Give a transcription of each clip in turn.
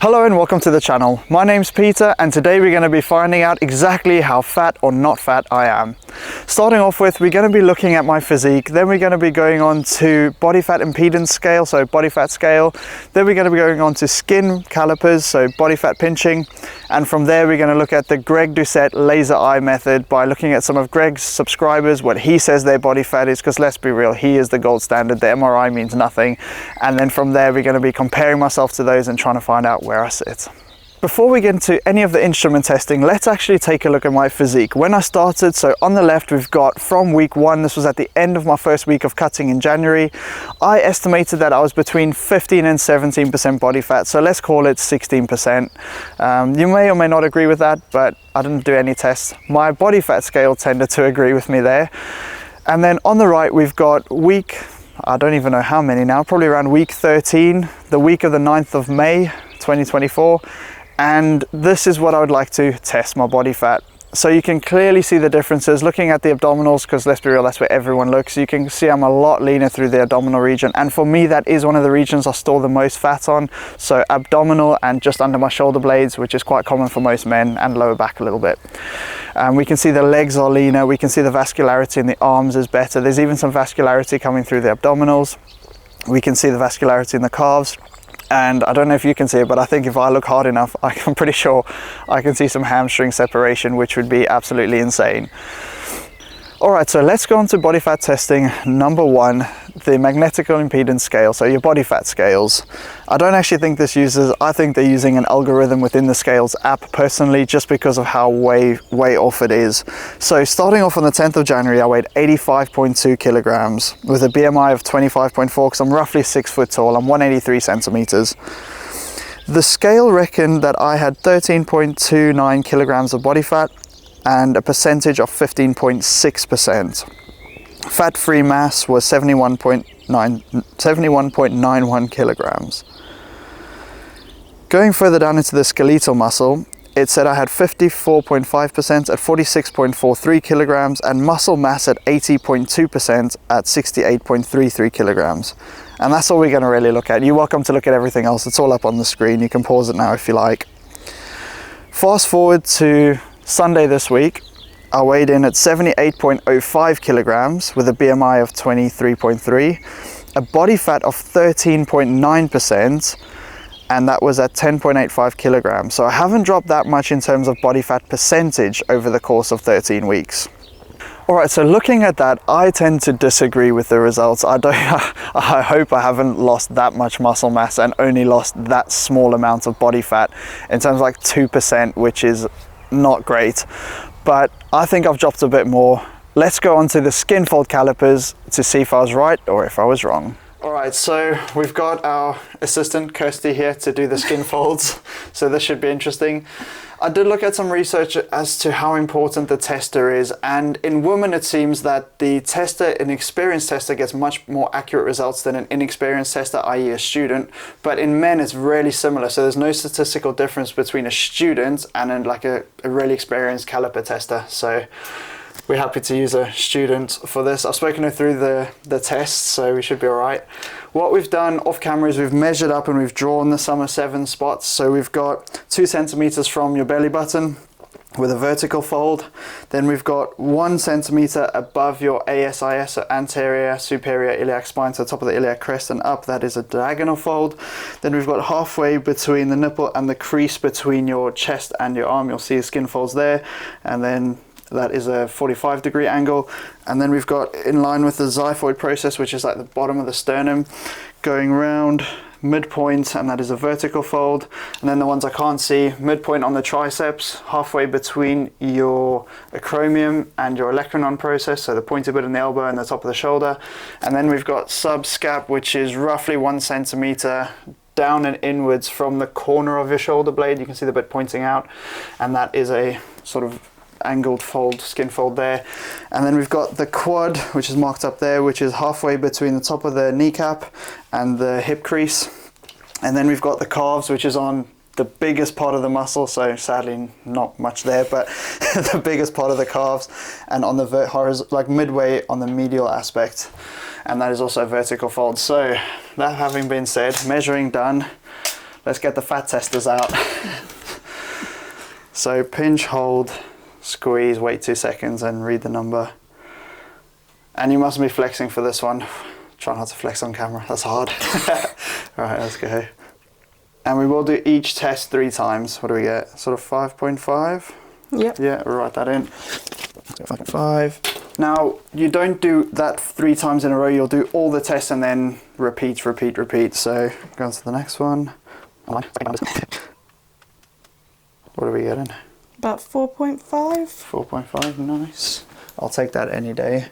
Hello and welcome to the channel. My name's Peter and today we're going to be finding out exactly how fat or not fat I am. Starting off with, we're going to be looking at my physique, then we're going to be going on to body fat impedance scale, so body fat scale, then we're going to be going on to skin calipers, so body fat pinching, and from there we're going to look at the Greg Doucette laser eye method by looking at some of Greg's subscribers, what he says their body fat is, because let's be real, he is the gold standard, the MRI means nothing, and then from there we're going to be comparing myself to those and trying to find out where I sit. Before we get into any of the instrument testing, let's actually take a look at my physique. When I started, so on the left we've got from week 1, this was at the end of my first week of cutting in January, I estimated that I was between 15 and 17% body fat, so let's call it 16%. You may or may not agree with that, but I didn't do any tests. My body fat scale tended to agree with me there. And then on the right we've got week, I don't even know how many now, probably around week 13, the week of the 9th of May 2024. And this is what I would like to test my body fat. So you can clearly see the differences looking at the abdominals, because let's be real, that's where everyone looks. You can see I'm a lot leaner through the abdominal region, and for me that is one of the regions I store the most fat on. So abdominal and just under my shoulder blades, which is quite common for most men, and lower back a little bit. We can see the legs are leaner, we can see the vascularity in the arms is better. There's even some vascularity coming through the abdominals. We can see the vascularity in the calves. And I don't know if you can see it, but I think if I look hard enough, I'm pretty sure I can see some hamstring separation, which would be absolutely insane. All right, so let's go on to body fat testing. Number 1, the magnetic impedance scale, so your body fat scales. I don't actually think this uses, I think they're using an algorithm within the scales app personally, just because of how way off it is. So starting off on the 10th of January, I weighed 85.2 kilograms with a BMI of 25.4, because I'm roughly 6 foot tall, I'm 183 centimeters. The scale reckoned that I had 13.29 kilograms of body fat and a percentage of 15.6%. Fat-free mass was 71.91 kilograms. Going further down into the skeletal muscle, it said I had 54.5% at 46.43 kilograms and muscle mass at 80.2% at 68.33 kilograms. And that's all we're going to really look at. You're welcome to look at everything else. It's all up on the screen. You can pause it now if you like. Fast forward to Sunday this week, I weighed in at 78.05 kilograms with a BMI of 23.3, a body fat of 13.9%, and that was at 10.85 kilograms. So I haven't dropped that much in terms of body fat percentage over the course of 13 weeks. All right, so looking at that, I tend to disagree with the results. I hope I haven't lost that much muscle mass and only lost that small amount of body fat, in terms of like 2%, which is not great, but I think I've dropped a bit more. Let's go on to the skinfold calipers to see if I was right or if I was wrong. All right, so we've got our assistant Kirsty here to do the skin folds, so this should be interesting. I did look at some research as to how important the tester is, and in women it seems that the tester, an experienced tester, gets much more accurate results than an inexperienced tester, i.e. a student, but in men it's really similar, so there's no statistical difference between a student and then like a really experienced caliper tester. So we're happy to use a student for this. I've spoken her through the tests, so we should be all right. What we've done off camera is we've measured up and we've drawn the summer 7 spots. So we've got 2 centimeters from your belly button with a vertical fold. Then we've got 1 centimeter above your ASIS, so anterior superior iliac spine, so top of the iliac crest and up, that is a diagonal fold. Then we've got halfway between the nipple and the crease between your chest and your arm. You'll see skin folds there, and then that is a 45-degree angle. And then we've got in line with the xiphoid process, which is like the bottom of the sternum, going round midpoint, and that is a vertical fold. And then the ones I can't see, midpoint on the triceps, halfway between your acromion and your olecranon process, so the pointed bit in the elbow and the top of the shoulder. And then we've got subscap, which is roughly 1 centimeter down and inwards from the corner of your shoulder blade. You can see the bit pointing out, and that is a sort of angled fold, skin fold there. And then we've got the quad, which is marked up there, which is halfway between the top of the kneecap and the hip crease. And then we've got the calves, which is on the biggest part of the muscle, so sadly not much there, but the biggest part of the calves, and on the like midway on the medial aspect, and that is also a vertical fold. So that having been said, measuring done, let's get the fat testers out. So pinch, hold, squeeze, wait 2 seconds and read the number. And you must be flexing for this one. Try not to flex on camera, that's hard. Alright, let's go. And we will do each test 3 times. What do we get? Sort of 5.5? Yep. Yeah, we'll write that in. 5.5. Now, you don't do that 3 times in a row, you'll do all the tests and then repeat, repeat, repeat. So, go on to the next one. What are we getting? About 4.5. 4.5, nice. I'll take that any day.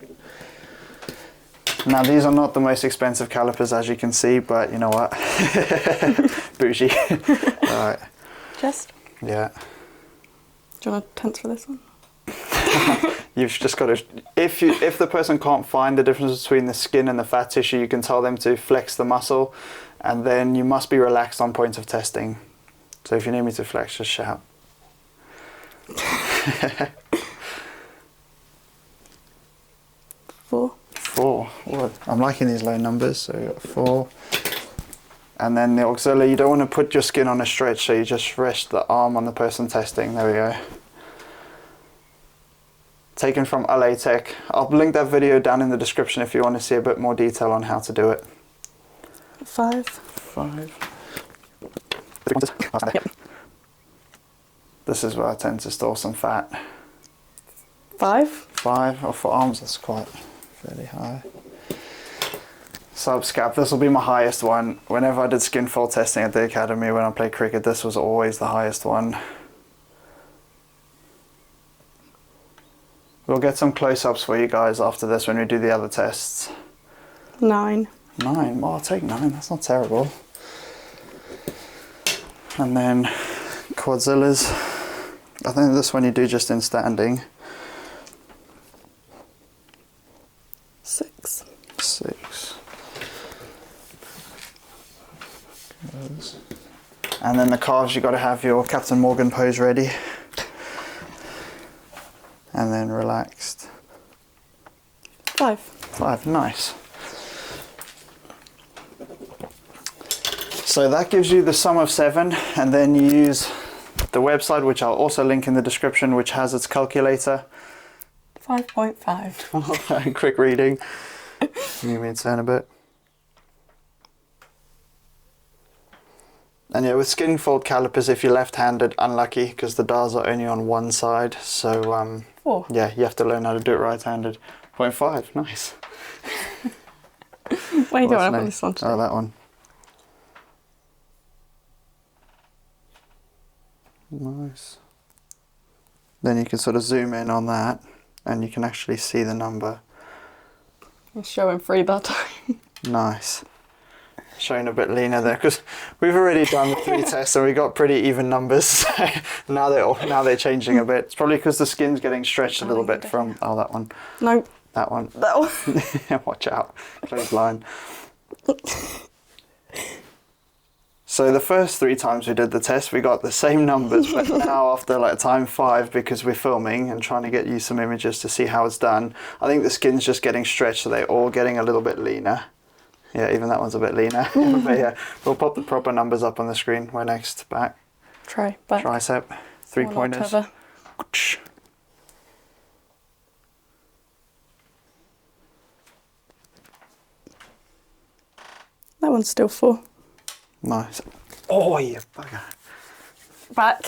Now these are not the most expensive calipers as you can see, but you know what? Bougie. Alright. Chest? Yeah. Do you want to tense for this one? You've just got to, if the person can't find the difference between the skin and the fat tissue, you can tell them to flex the muscle, and then you must be relaxed on point of testing. So if you need me to flex, just shout. 4. 4. What? I'm liking these low numbers, so 4. And then the auxiliary, you don't want to put your skin on a stretch, so you just rest the arm on the person testing. There we go. Taken from LA Tech. I'll link that video down in the description if you want to see a bit more detail on how to do it. 5. 5. Yep. This is where I tend to store some fat. 5. 5, or for arms, that's quite fairly high. Subscap, this will be my highest one. Whenever I did skinfold testing at the academy when I played cricket, this was always the highest one. We'll get some close-ups for you guys after this when we do the other tests. 9. 9, well I'll take 9, that's not terrible. And then quadzillas, I think this one you do just in standing. 6. 6. And then the calves, you got to have your Captain Morgan pose ready. And then relaxed. 5. 5, nice. So that gives you the sum of 7, and then you use the website, which I'll also link in the description, which has its calculator. 5.5. Quick reading. You mean turn a bit. And yeah, with skinfold calipers, if you're left-handed, unlucky because the dials are only on one side. So 4. yeah, you have to learn how to do it right-handed. 0.5, nice. Why you What's going up on next? this one? Oh, that one. Nice. Then you can sort of zoom in on that, and you can actually see the number. I'll show him 3 that time. Nice. Showing a bit leaner there because we've already done the 3 tests and we got pretty even numbers. now they're changing a bit. It's probably because the skin's getting stretched a little bit from that one. No. That one. That one. Watch out. Close line. So the first 3 times we did the test, we got the same numbers, but now after like time 5, because we're filming and trying to get you some images to see how it's done, I think the skin's just getting stretched, so they're all getting a little bit leaner. Yeah, even that one's a bit leaner. But yeah, we'll pop the proper numbers up on the screen. We're next. Back. Back. Tricep. 3 pointers. That one's still 4. Nice. Oh, you bugger. Back.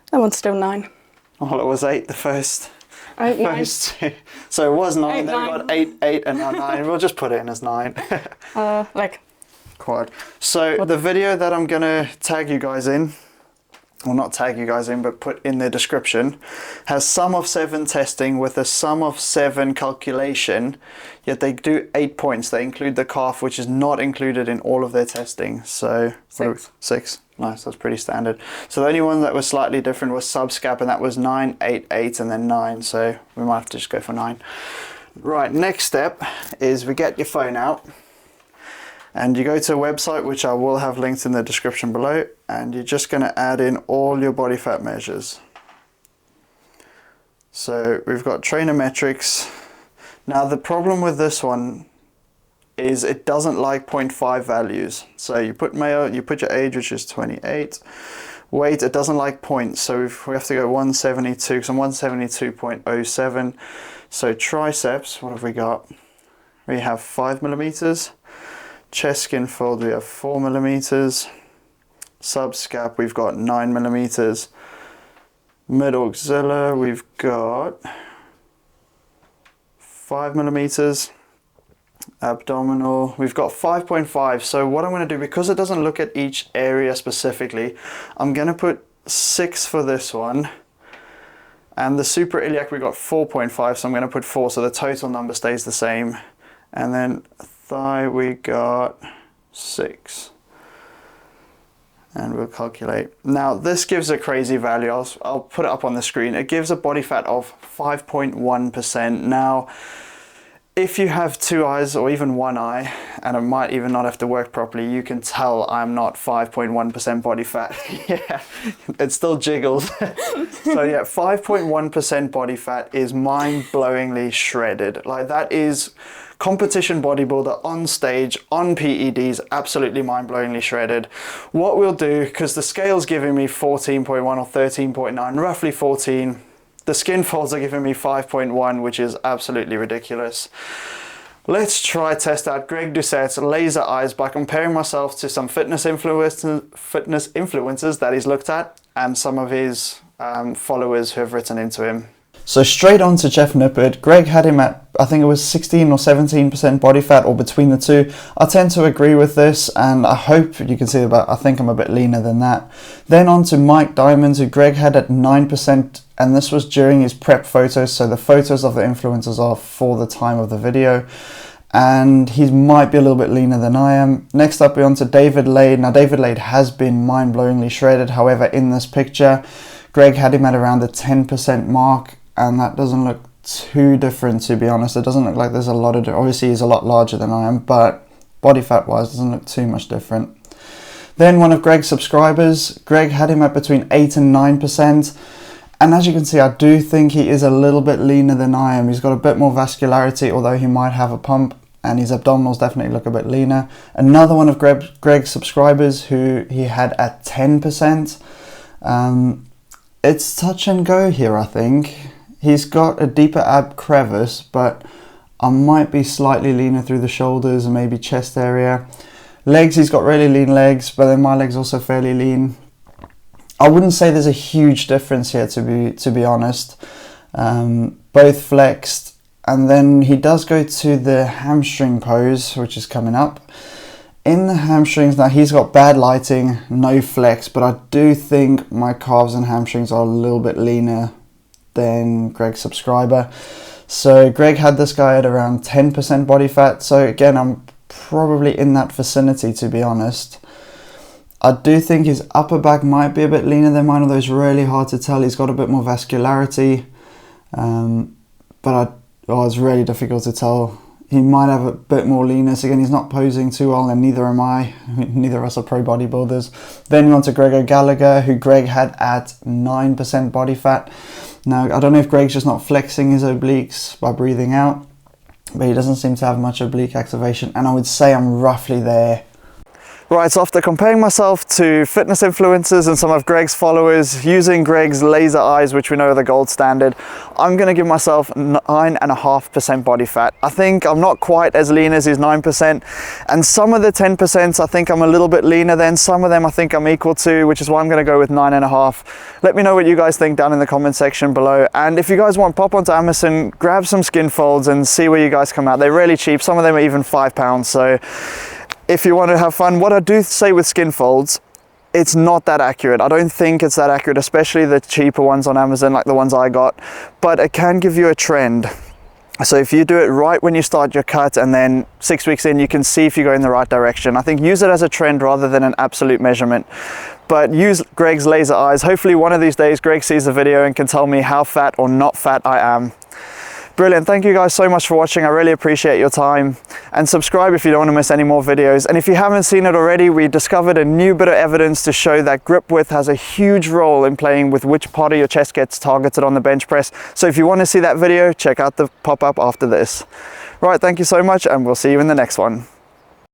That one's still 9. Well, it was 8 the first. 8, 9. First 2. So it was 9, 8, then we 9. got 8, 8 and now 9. We'll just put it in as 9. Leg. Quad. So the video that I'm going to tag you guys in, well not tag you guys in, but put in the description, has sum of 7 testing with a sum of 7 calculation, yet they do 8 points. They include the calf, which is not included in all of their testing. So 6. 6. Nice, that's pretty standard. So the only one that was slightly different was subscap, and that was 9, 8, 8, and then 9. So we might have to just go for 9. Right, next step is we get your phone out and you go to a website, which I will have linked in the description below, and you're just going to add in all your body fat measures. So we've got trainer metrics. Now the problem with this one is it doesn't like 0.5 values. So you put male, you put your age, which is 28. Weight, it doesn't like points, so we have to go 172, because I'm 172.07. So triceps, what have we got? We have 5 millimeters. Chest skin fold, we have 4 millimeters. Subscap, we've got 9 millimeters. Mid axilla, we've got 5 millimeters. Abdominal, we've got 5.5. So what I'm going to do, because it doesn't look at each area specifically, I'm going to put 6 for this one. And the super iliac, we got 4.5, so I'm going to put 4, so the total number stays the same. And then thigh, we got 6. And we'll calculate. Now this gives a crazy value. I'll put it up on the screen. It gives a body fat of 5.1%. Now, if you have 2 eyes or even 1 eye, and it might even not have to work properly, you can tell I'm not 5.1% body fat. Yeah, it still jiggles. So yeah, 5.1% body fat is mind-blowingly shredded. Like, that is competition bodybuilder on stage, on PEDs, absolutely mind-blowingly shredded. What we'll do, because the scale's giving me 14.1 or 13.9, roughly 14, the skin folds are giving me 5.1, which is absolutely ridiculous. Let's try test out Greg Doucette's laser eyes by comparing myself to some fitness influencers that he's looked at, and some of his followers who have written into him. So straight on to Jeff Nippard. Greg had him at, I think it was 16 or 17% body fat, or between the two. I tend to agree with this, and I hope you can see I think I'm a bit leaner than that. Then on to Mike Diamond, who Greg had at 9%, and this was during his prep photos, so the photos of the influencers are for the time of the video. And he might be a little bit leaner than I am. Next up, we're on to David Lade. Now, David Lade has been mind-blowingly shredded. However, in this picture, Greg had him at around the 10% mark, and that doesn't look too different, to be honest. It doesn't look like there's a lot of, obviously he's a lot larger than I am, but body fat wise doesn't look too much different. Then one of Greg's subscribers, Greg had him at between 8 and 9%. And as you can see, I do think he is a little bit leaner than I am. He's got a bit more vascularity, although he might have a pump, and his abdominals definitely look a bit leaner. Another one of Greg's subscribers who he had at 10%. It's touch and go here, I think. He's got a deeper ab crevice, but I might be slightly leaner through the shoulders and maybe chest area. Legs, he's got really lean legs, but then my legs also fairly lean. I wouldn't say there's a huge difference here, to be honest. Both flexed, and then he does go to the hamstring pose, which is coming up. In the hamstrings, now he's got bad lighting, no flex, but I do think my calves and hamstrings are a little bit leaner than Greg's subscriber. So Greg had this guy at around 10% body fat. So again, I'm probably in that vicinity, to be honest. I do think his upper back might be a bit leaner than mine, although it's really hard to tell. He's got a bit more vascularity, but it's really difficult to tell. He might have a bit more leanness. Again, he's not posing too well, and neither am I. Neither of us are pro bodybuilders. Then we're on to Gregor Gallagher, who Greg had at 9% body fat. Now, I don't know if Greg's just not flexing his obliques by breathing out, but he doesn't seem to have much oblique activation, and I would say I'm roughly there. Right, so after comparing myself to fitness influencers and some of Greg's followers, using Greg's laser eyes, which we know are the gold standard, I'm going to give myself 9.5% body fat. I think I'm not quite as lean as his 9%, and some of the 10% I think I'm a little bit leaner than, some of them I think I'm equal to, which is why I'm going to go with 9.5. Let me know what you guys think down in the comment section below, and if you guys want, pop onto Amazon, grab some skin folds and see where you guys come out. They're really cheap, some of them are even £5, so if you want to have fun. What I do say with skin folds, it's not that accurate. I don't think it's that accurate, especially the cheaper ones on Amazon, like the ones I got, but it can give you a trend. So if you do it right when you start your cut, and then 6 weeks in, you can see if you go in the right direction. I think use it as a trend rather than an absolute measurement. But use Greg's laser eyes. Hopefully one of these days Greg sees the video and can tell me how fat or not fat I am. Brilliant. Thank you guys so much for watching. I really appreciate your time, and subscribe if you don't want to miss any more videos. And if you haven't seen it already, we discovered a new bit of evidence to show that grip width has a huge role in playing with which part of your chest gets targeted on the bench press. So if you want to see that video, check out the pop-up after this. Right, thank you so much, and we'll see you in the next one.